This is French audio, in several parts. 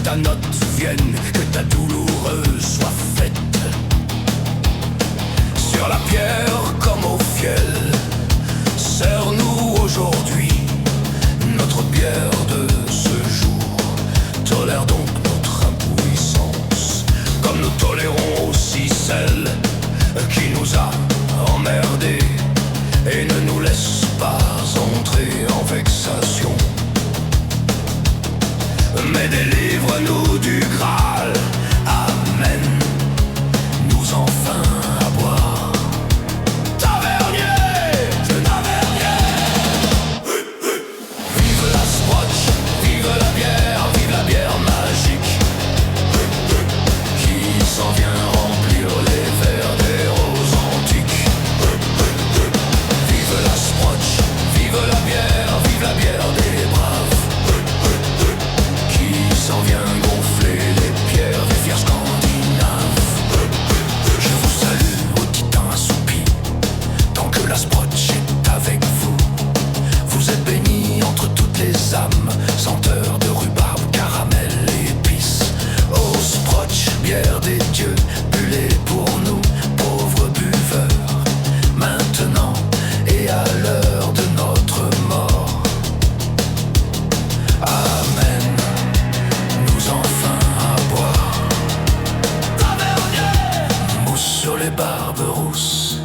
ta note vienne, que ta douloureuse soit faite. Sur la pierre comme au fiel, serre-nous aujourd'hui notre bière de ce jour. Tolère donc notre impuissance, comme nous tolérons aussi celle qui nous a emmerdés, et ne nous laisse pas entrer en vexation. Mais délivre-nous du Graal, Amen. Nous enfin à boire. Tavernier, vive la Sprotch, vive la bière magique qui s'en vient remplir les verres des roses antiques. Vive la Sprotch, vive la bière des braves qui s'en vient gonfler les pierres des fiers scandinaves. Je vous salue aux titans assoupis, tant que la Sprotch est avec vous. Vous êtes bénis entre toutes les âmes, senteur de rhubarbe, caramel et épices. Oh Sprotch, bière des dieux, bullez pour nous, pauvres buveurs, maintenant et à l'heure de notre mort. Amen. Nous enfin à boire. Tavernier, mousse sur les barbes rousses,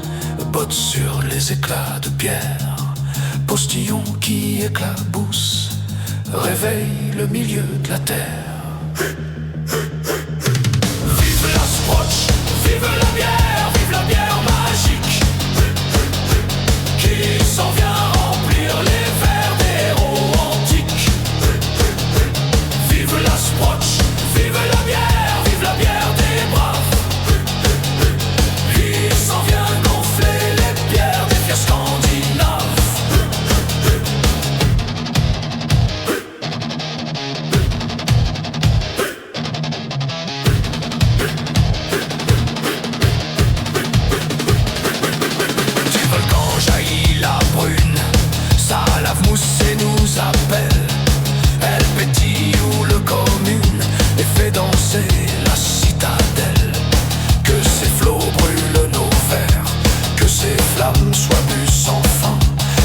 bottes sur les éclats de pierre, postillon qui éclabousse, réveille le milieu de la terre. Vive la Sprotch, vive la bière magique qui s'en vient remplir les verres des héros antiques. Vive la Sprotch, vive la bière des braves qui s'en vient gonfler les pierres des fiers scandinaves. Du volcan jaillit la brune, sa lave moussée nous appelle. Elle pétille où le commune et fait danser la citadelle. Que ses flots brûlent nos vers, que ses flammes soient bues sans fin,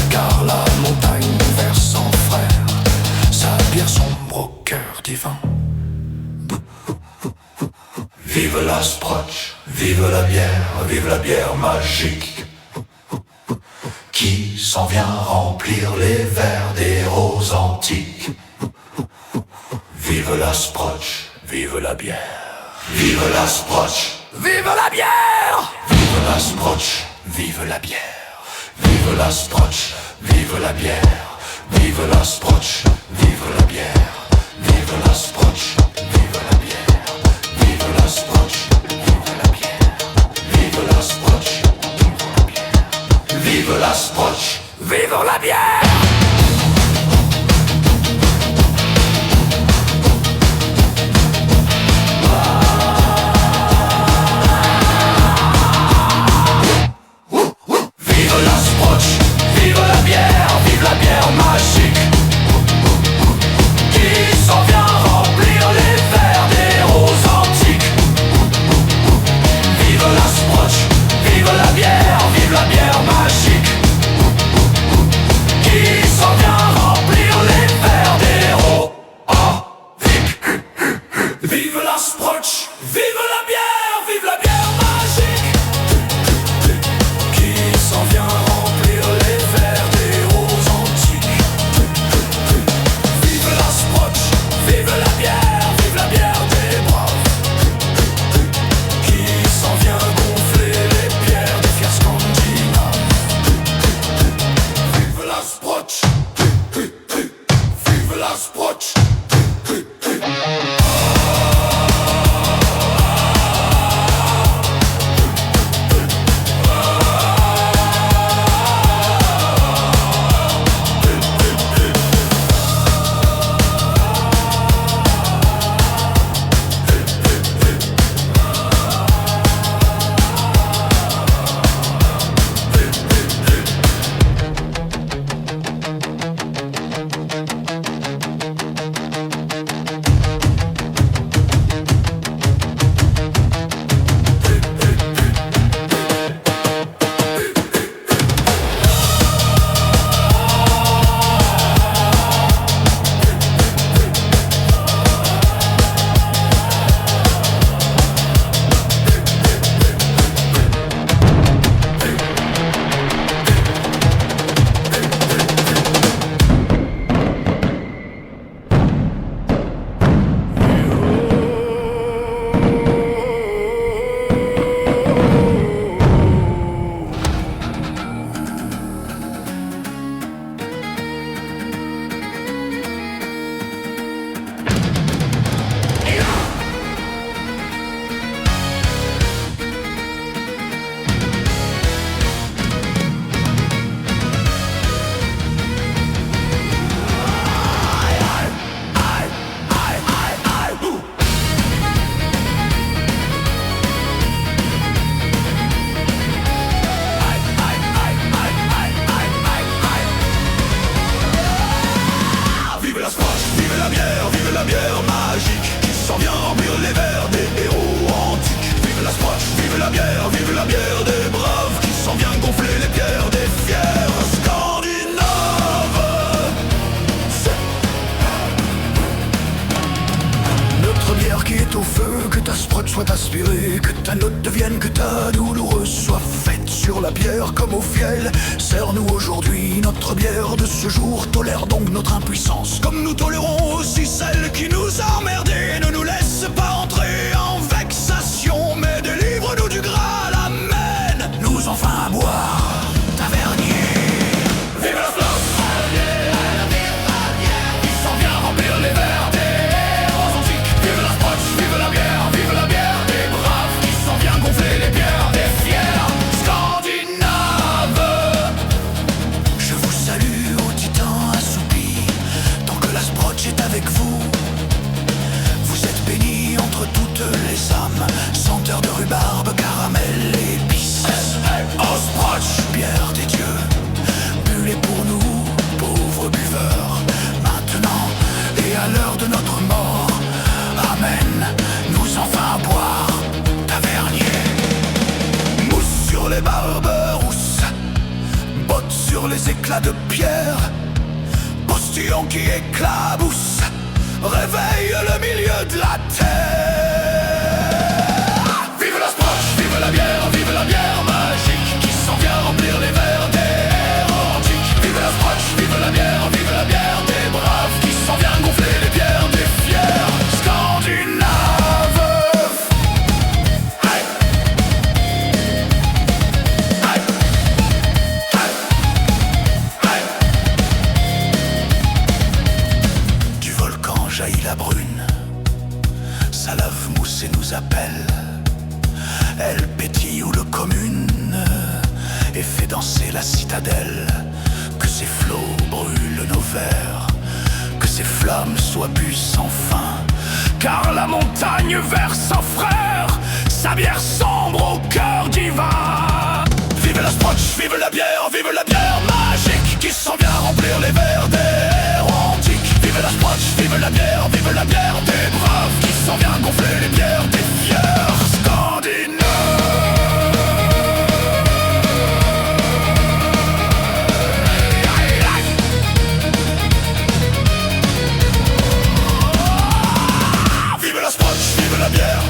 car la montagne verse en frère sa bière sombre au cœur divin. Vive la Sprotch, vive la bière magique qui s'en vient remplir les verres des roses antiques. Vive la Sprotch, vive la bière. Vive la Sprotch, vive la bière. Vive la Sprotch, vive la bière. Vive la Sprotch, vive la bière. Vive la Sprotch, vive la bière. Vive la Sprotch, vive la bière. Vive la Sprotch, vive la bière. Vive la Sprotch, vive la bière. Vive la Sprotch, vive la bière. Vive la bière magique qui s'en vient remplir les verres des roses antiques. Vive la Sprotch, vive la bière magique qui s'en vient remplir les verres des roses antiques. Vive la Sprotch, vive la bière magique qui s'en vient remplir les verres des roses antiques. Vive la Sprotch, vive la bière des braves qui s'en vient gonfler les pierres des fiers scandinaves. Vive la Sprotch, vive la Sprotch. au feu, que ta sprott soit aspirée, que ta note devienne, que ta douloureuse soit faite sur la bière comme au fiel. Sers-nous aujourd'hui notre bière de ce jour, tolère donc notre impuissance, comme nous tolérons aussi celle qui nous a emmerdés. Ne nous laisse pas entrer en vexation, mais délivre-nous du Graal, amen. Nous enfin à boire, tavernier. Vive la flotte, qui s'en vient remplir les verres des héros antiques. Vive la sprotch, vive la bière des braves qui s'en vient gonfler les bières des fiers Scandinaves. Je vous salue aux titans assoupis, tant que la sprotch est avec vous. Vous êtes bénis entre toutes les âmes, senteur de rhubarbe, caramel et épices. Oh sprotch, bière des dieux, bullez pour nous, pauvres buveurs, maintenant et à l'heure de notre mort. Amen, nous enfin à boire, tavernier. Mousse sur les barbes rousses, bottes sur les éclats de pierre, postillon qui éclabousse, réveille le milieu de la terre. Vive la sprotch, vive la bière magique qui s'en vient remplir les verres des héros antiques. Vive la sprotch, vive la bière des braves qui s'en vient gonfler les bières des fiers Scandinaves. Hey. Hey. Hey. Hey. Du volcan jaillit la brune, sa lave mousse et nous appelle. Elle pétille où le commune et fait danser la citadelle. Que ses flots brûlent nos verres, que ses flammes soient bues sans fin, car la montagne verse en frère sa bière sombre au cœur divin. Vive la sprotch, vive la bière magique qui s'en vient remplir les verres des héros antiques. Vive la sprotch, vive la bière des braves qui s'en vient gonfler les bières des fiers Scandinaves. Vive la sprotch, vive la bière